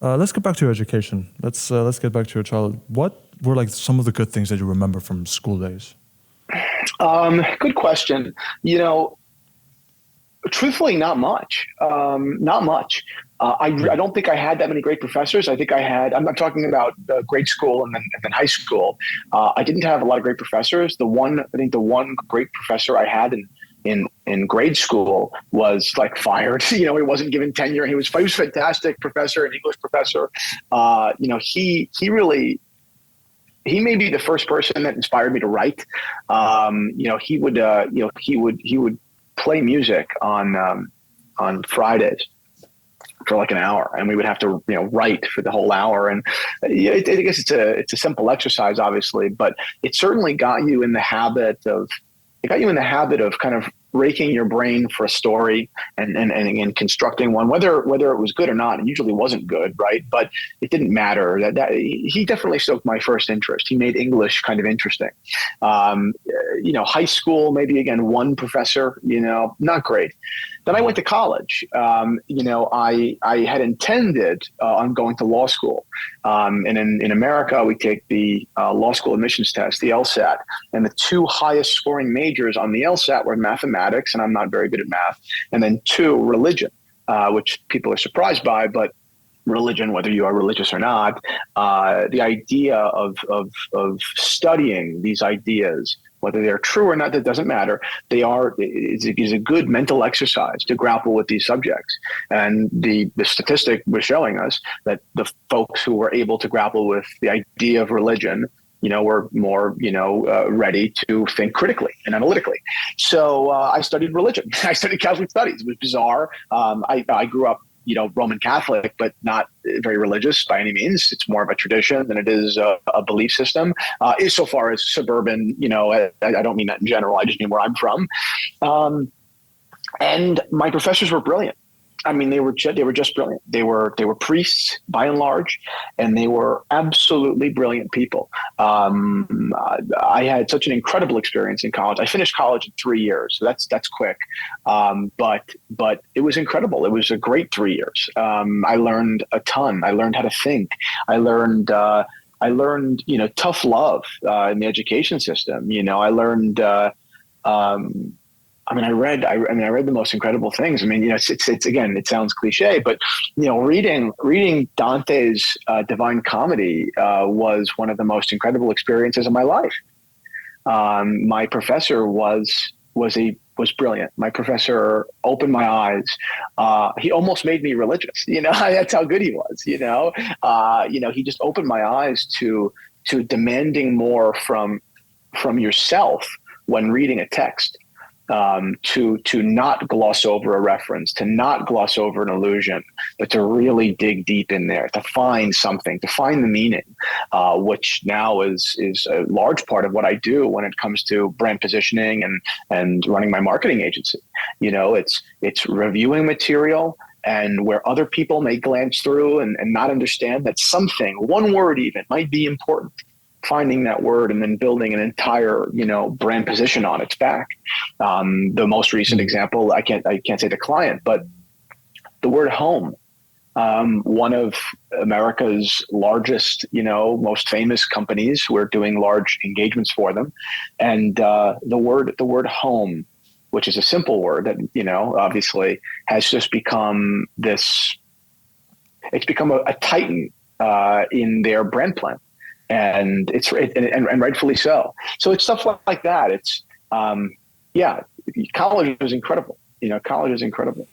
Let's get back to your education. Let's get back to your childhood. What were like some of the good things that you remember from school days? Good question. You know, truthfully, not much. Not much. I don't think I had that many great professors. I think I had. I'm talking about grade school and then high school. I didn't have a lot of great professors. I think the one great professor I had in grade school was like fired. You know, he wasn't given tenure. He was a fantastic professor, an English professor. You know, he may be the first person that inspired me to write. You know, he would play music on Fridays for like an hour, and we would have to write for the whole hour. And I guess it's a simple exercise, obviously, but it certainly got you in the habit of kind of raking your brain for a story and constructing one, whether it was good or not. It usually wasn't good, right? But it didn't matter. That he definitely stoked my first interest. He made English kind of interesting. You know, high school, maybe again one professor. You know, not great. Then I went to college. You know, I had intended on going to law school, and in America we take the law school admissions test, the LSAT, and the two highest scoring majors on the LSAT were mathematics, and I'm not very good at math, and then two, religion, which people are surprised by, but religion, whether you are religious or not, the idea of studying these ideas, whether they're true or not, that doesn't matter. Is a good mental exercise to grapple with these subjects. And the statistic was showing us that the folks who were able to grapple with the idea of religion, you know, were more, ready to think critically and analytically. So I studied religion. I studied Catholic studies. It was bizarre. I grew up, Roman Catholic, but not very religious by any means. It's more of a tradition than it is a belief system. Insofar as suburban, I don't mean that in general. I just mean where I'm from. And my professors were brilliant. I mean, they were just brilliant. They were priests by and large, and they were absolutely brilliant people. I had such an incredible experience in college. I finished college in 3 years, so that's quick. But it was incredible. It was a great 3 years. I learned a ton. I learned how to think. I learned tough love in the education system. I learned. I read the most incredible things. I mean, it's again, it sounds cliche, but reading Dante's Divine Comedy was one of the most incredible experiences of my life. My professor was brilliant. My professor opened my eyes. He almost made me religious. That's how good he was. He just opened my eyes to demanding more from yourself when reading a text. To not gloss over a reference, to not gloss over an allusion, but to really dig deep in there, to find something, to find the meaning, which now is a large part of what I do when it comes to brand positioning and running my marketing agency. It's reviewing material and where other people may glance through and not understand that something, one word even, might be important. Finding that word and then building an entire, brand position on its back. The most recent example, I can't say the client, but the word home, one of America's largest, most famous companies. We're doing large engagements for them. And the word home, which is a simple word that, obviously has just become it's become a titan in their brand plan. And and rightfully so. So it's stuff like that. It's college is incredible. College is incredible.